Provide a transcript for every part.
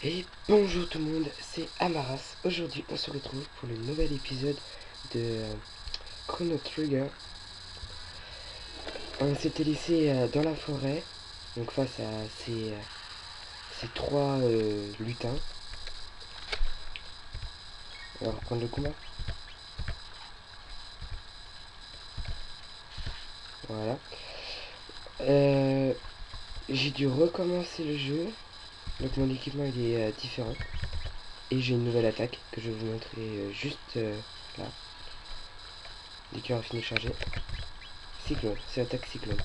Et bonjour tout le monde, c'est Amaras. Aujourd'hui on se retrouve pour le nouvel épisode de Chrono Trigger. On s'était laissé dans la forêt, donc face à ces trois lutins. On va reprendre le combat. Voilà. J'ai dû recommencer le jeu, donc mon équipement il est différent. Et j'ai une nouvelle attaque que je vais vous montrer juste là. Dès qu'il aura fini de charger. Cyclone, c'est l'attaque cyclone.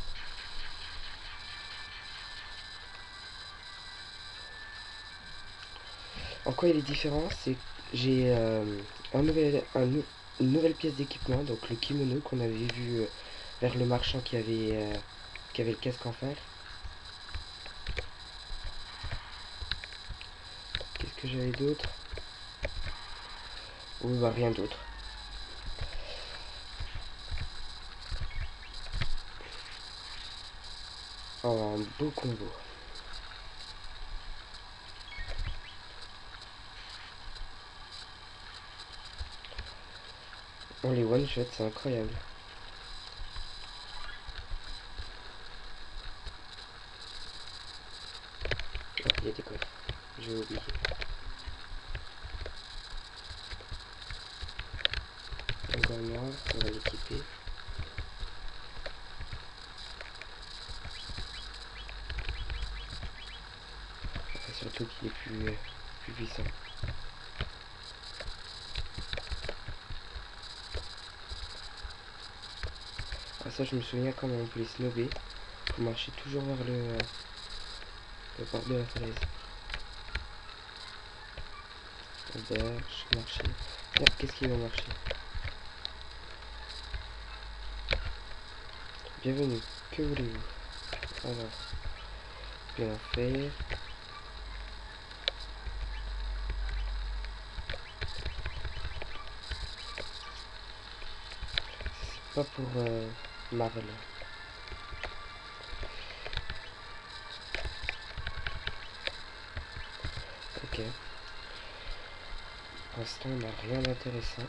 En quoi il est différent, c'est que j'ai une nouvelle pièce d'équipement, donc le kimono qu'on avait vu vers le marchand qui avait le casque en fer. Qu'est-ce que j'avais d'autre? Oui, bah rien d'autre. Oh, un beau combo. On les one-shot, c'est incroyable. Oh, il y a des coffres. J'ai oublié. Encore noir, on va l'équiper. Surtout qu'il est plus puissant. Ah, ça, je me souviens quand on peut les snobber. Faut marcher toujours vers le bord de la falaise. Auberge, marcher. Merde, qu'est-ce qui va marcher? Bienvenue, que voulez-vous? Alors, bien faire. C'est pas pour Marvel. Ok. Pour l'instant, on n'a rien d'intéressant.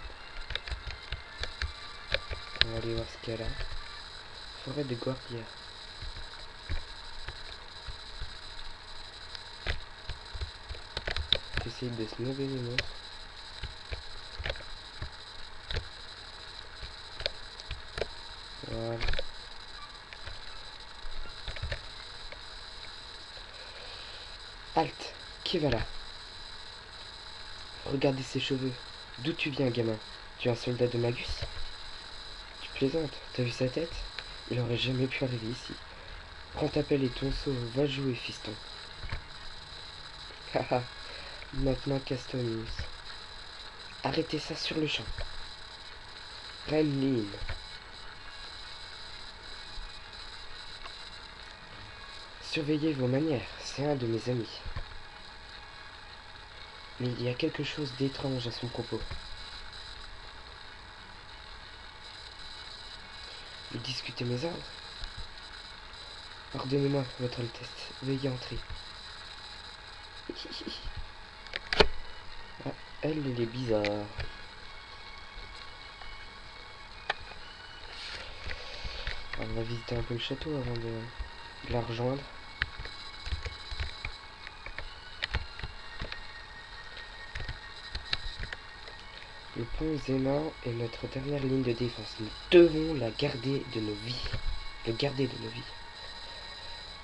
On va aller voir ce qu'il y a là. Forêt de Guardia. Essayer de snobber les monstres. Voilà. Halte, qui va là? Regardez ses cheveux. D'où tu viens, gamin? Tu es un soldat de Magus? Tu plaisantes, t'as vu sa tête? Il aurait jamais pu arriver ici. Prends ta pelle et ton seau, va jouer, fiston. Haha, maintenant casse-toi, Minus. Arrêtez ça sur le champ. Renline. Surveillez vos manières, c'est un de mes amis. Mais il y a quelque chose d'étrange à son propos. Vous discutez mes ordres? Pardonnez-moi, votre Altesse, veuillez entrer. Ah, elle est bizarre. On va visiter un peu le château avant de la rejoindre. Le pont Zénan est notre dernière ligne de défense. Nous devons la garder de nos vies. Le garder de nos vies.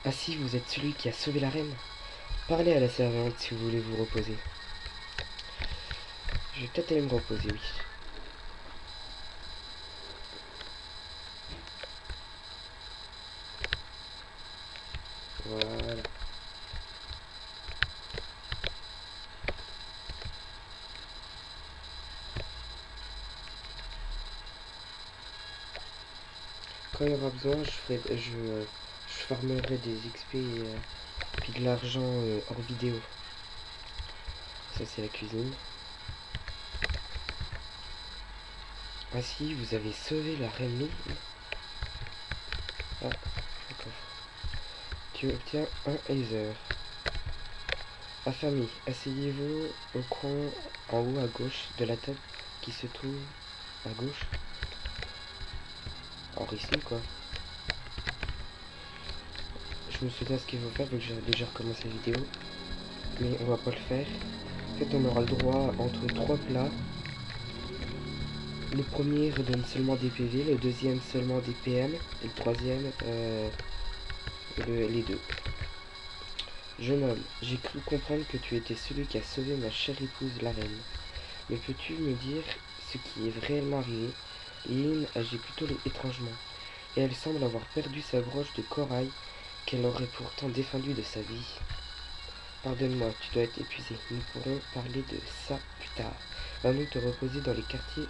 Ainsi, vous êtes celui qui a sauvé la reine. Parlez à la servante si vous voulez vous reposer. Je vais peut-être aller me reposer, oui. Voilà. Quand il y aura besoin, je farmerai des XP et puis de l'argent hors vidéo. Ça, c'est la cuisine. Ainsi, vous avez sauvé la reine Lune. Ah, d'accord. Tu obtiens un Aether. Affermi, asseyez-vous au coin en haut à gauche de la table qui se trouve à gauche. En ici quoi. Je me souviens ce qu'il faut faire, donc j'ai déjà recommencé la vidéo. Mais on va pas le faire. En fait, on aura le droit entre 3 plats. Le premier redonne seulement des PV, le deuxième seulement des PM, et le troisième, les deux. Jeune homme, j'ai cru comprendre que tu étais celui qui a sauvé ma chère épouse la reine. Mais peux-tu me dire ce qui est réellement arrivé? Lynn agit plutôt étrangement, et elle semble avoir perdu sa broche de corail qu'elle aurait pourtant défendue de sa vie. Pardonne-moi, tu dois être épuisé. Nous pourrons parler de ça plus tard. Va donc te reposer dans les quartiers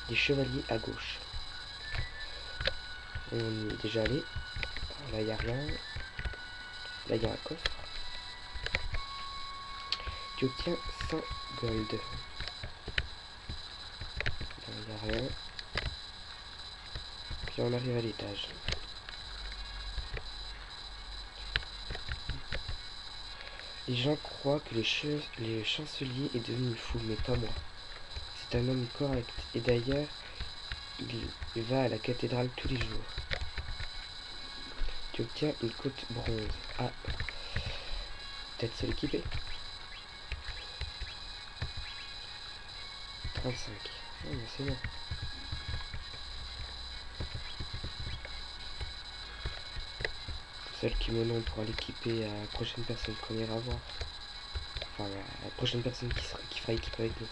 des chevaliers à gauche. On y est déjà allé. Alors là, il n'y a rien. Là, il y a un coffre. Tu obtiens 100 gold. Là, il n'y a rien. Puis on arrive à l'étage. Les gens croient que le chancelier est devenu fou, mais pas moi. C'est un homme correct. Et d'ailleurs, il va à la cathédrale tous les jours. Tu obtiens une côte bronze. Ah, peut-être se l'équiper. 35. Oh, mais c'est bon. Seul kimono, on pourra l'équiper à la prochaine personne qu'on ira voir. Enfin, la prochaine personne qui fera équipe avec nous.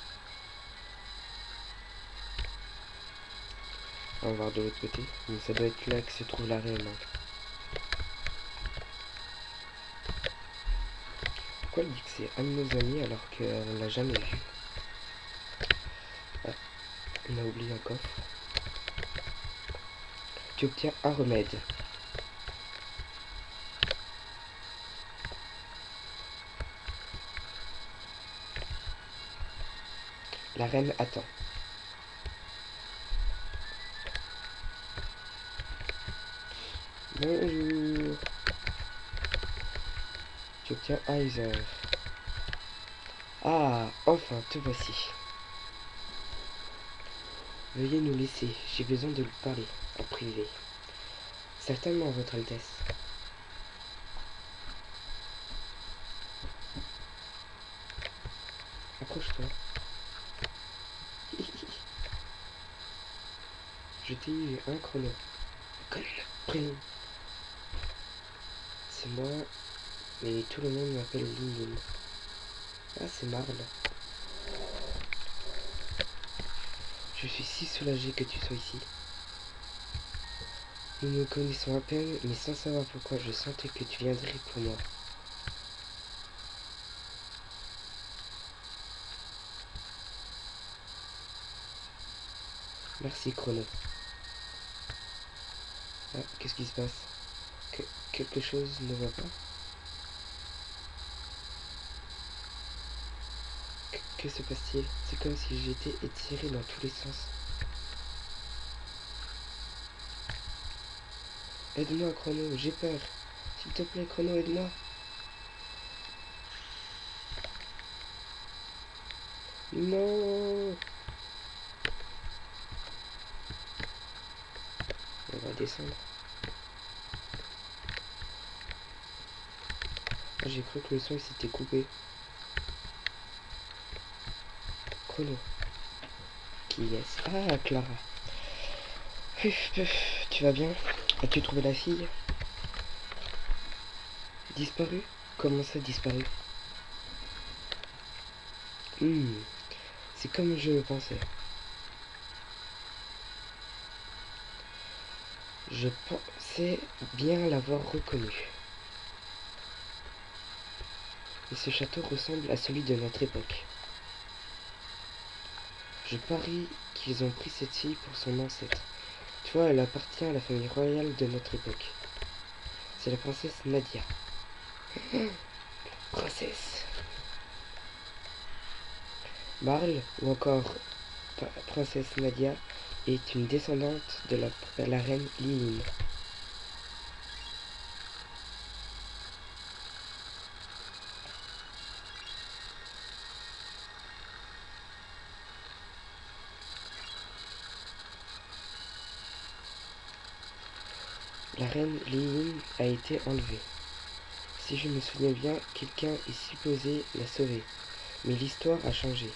On va voir de l'autre côté. Donc ça doit être là que se trouve la reine. Hein. Pourquoi elle dit que c'est un de nos amis alors qu'on l'a jamais vu? Ah, on a oublié un coffre. Tu obtiens un remède. La reine attend. Bonjour. Tu obtiens un user. Ah, enfin, te voici. Veuillez nous laisser, j'ai besoin de lui parler, en privé. Certainement, Votre Altesse. Approche-toi. Je t'ai eu un chrono. Connais le prénom. C'est moi, mais tout le monde m'appelle Lynn. Ah, c'est Marle. Je suis si soulagé que tu sois ici. Nous nous connaissons à peine, mais sans savoir pourquoi je sentais que tu viendrais pour moi. Merci, Chrono. Ah, qu'est-ce qui se passe? Quelque chose ne va pas? Que se passe-t-il? C'est comme si j'étais étiré dans tous les sens. Aide-moi, Chrono, j'ai peur. S'il te plaît, Chrono, aide-moi. Non. On va descendre. Ah, j'ai cru que le son s'était coupé. Chrono. Qui est-ce? Ah, Clara. Tu vas bien? As-tu trouvé la fille? Disparue? Comment ça, disparue? C'est comme je le pensais. Je pensais bien l'avoir reconnue. Et ce château ressemble à celui de notre époque. Je parie qu'ils ont pris cette fille pour son ancêtre. Tu vois, elle appartient à la famille royale de notre époque. C'est la princesse Nadia. Princesse. Marle, ou encore princesse Nadia, est une descendante de la reine Lynn. La reine Liying a été enlevée. Si je me souviens bien, quelqu'un est supposé la sauver. Mais l'histoire a changé.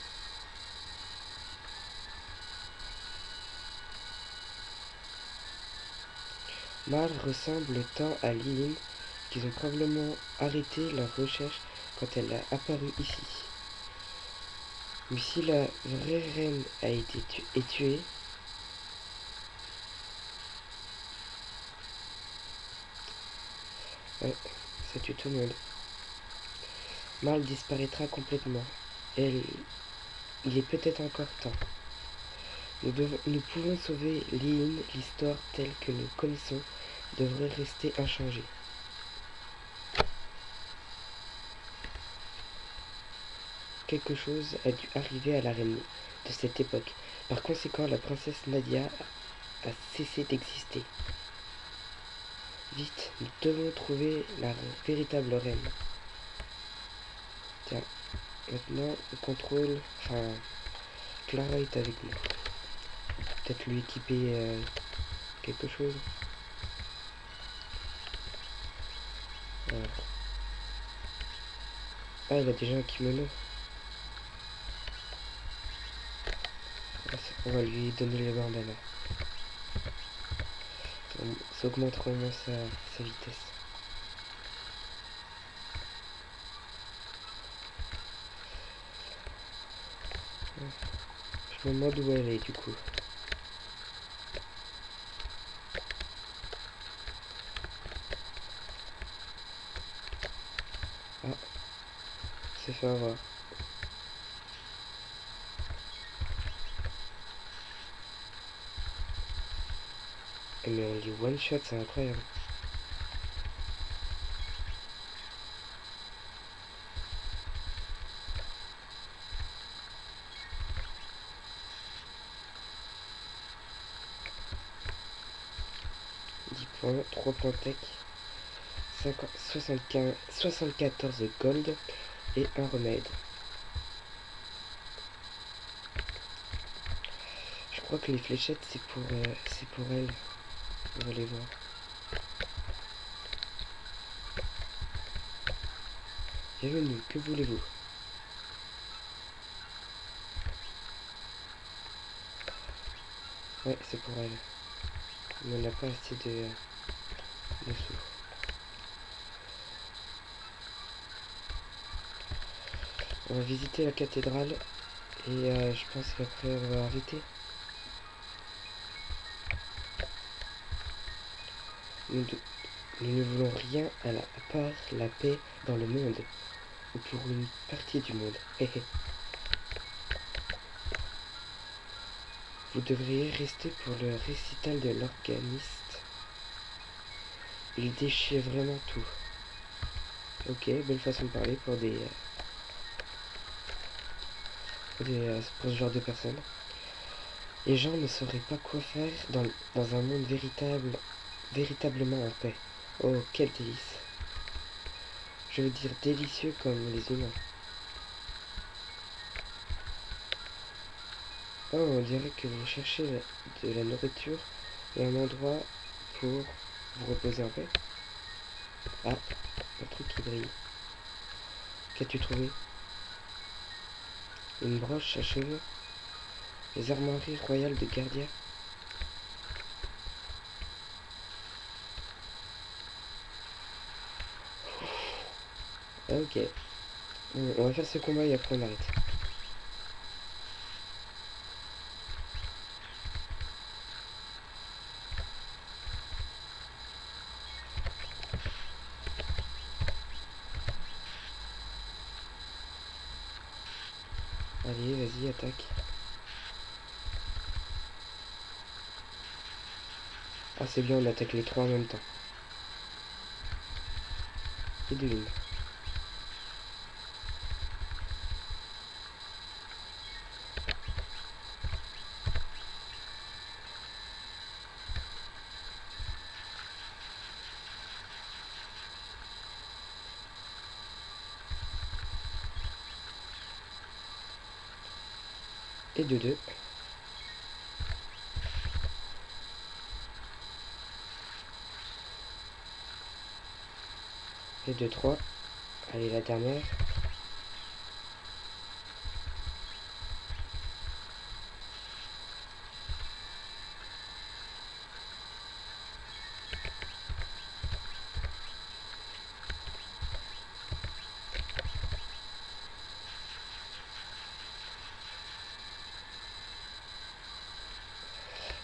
Mal ressemble tant à Liying qu'ils ont probablement arrêté leur recherche quand elle a apparu ici. Mais si la vraie reine a été tuée, ça tue tout le monde. Mal disparaîtra complètement. Il est peut-être encore temps. Nous pouvons sauver Liying. L'histoire telle que nous connaissons devrait rester inchangée. Quelque chose a dû arriver à la reine de cette époque. Par conséquent, la princesse Nadia a cessé d'exister. Vite, nous devons trouver la véritable reine. Tiens, maintenant, le contrôle... Enfin, Clara est avec nous. Peut-être lui équiper quelque chose. Ah, il a déjà un kimono. On va lui donner les bandanas. Ça augmentera au moins sa vitesse. Je me demande où elle est du coup. Ah, c'est fait avoir. Mais on dit one shot, c'est incroyable. Points, 3 points tech, 74 gold et un remède. Je crois que les fléchettes c'est pour elle. On va les voir. Bienvenue, que voulez-vous? Ouais, c'est pour elle. Mais on n'a pas assez de sous. On va visiter la cathédrale et je pense qu'après on va arrêter. Nous ne voulons rien à part la paix dans le monde, ou pour une partie du monde. Vous devriez rester pour le récital de l'organiste. Il déchire vraiment tout. Ok, belle façon de parler pour pour ce genre de personnes. Les gens ne sauraient pas quoi faire dans un monde véritablement en paix. Oh, quel délice. Je veux dire délicieux comme les humains. Oh, on dirait que vous cherchez de la nourriture et un endroit pour vous reposer en paix. Ah, un truc qui brille. Qu'as-tu trouvé? Une broche à cheveux? Les armoiries royales de Gardia? Ok. On va faire ce combat et après on arrête. Allez, vas-y, attaque. Ah, c'est bien, on attaque les trois en même temps. Et de une. Et de deux. Et 2, 3. Allez, la dernière.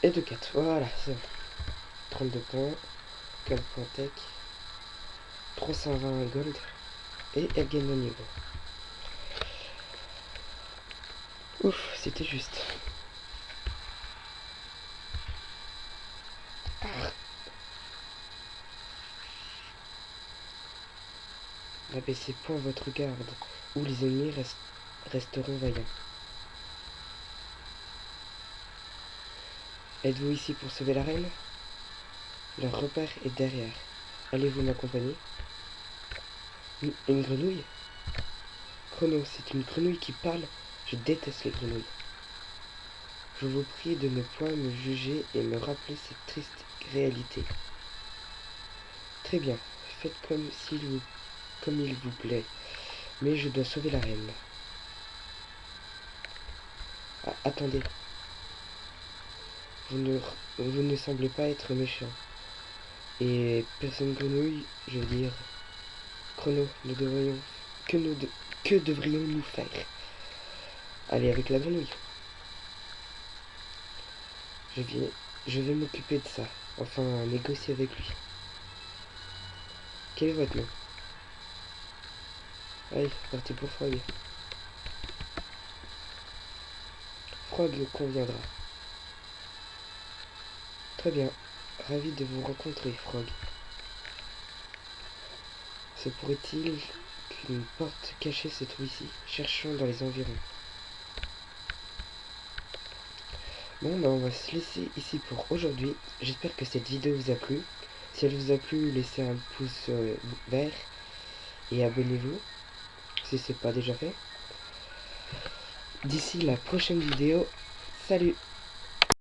Et 2, 4. Voilà, c'est bon. 32 points. 4 points tech. 320 gold. Et elle gagne au niveau. Ouf, c'était juste. Abaissez point votre garde, ou les ennemis resteront vaillants. Êtes-vous ici pour sauver la reine? Leur repère est derrière. Allez-vous m'accompagner? Une grenouille? Chrono, c'est une grenouille qui parle? Je déteste les grenouilles. Je vous prie de ne point me juger et me rappeler cette triste réalité. Très bien, faites comme il vous plaît, mais je dois sauver la reine. Ah, attendez, vous ne semblez pas être méchant. Et personne grenouille, je veux dire, Chrono, que devrions-nous faire? Aller avec la grenouille. Je vais m'occuper de ça, enfin négocier avec lui. Quel est votre nom? Allez, partez pour Frog. Frog conviendra. Très bien, ravi de vous rencontrer, Frog. Se pourrait-il qu'une porte cachée se trouve ici? Cherchons dans les environs. Bon, bah on va se laisser ici pour aujourd'hui. J'espère que cette vidéo vous a plu. Si elle vous a plu, laissez un pouce vert et abonnez-vous si ce n'est pas déjà fait. D'ici la prochaine vidéo, salut!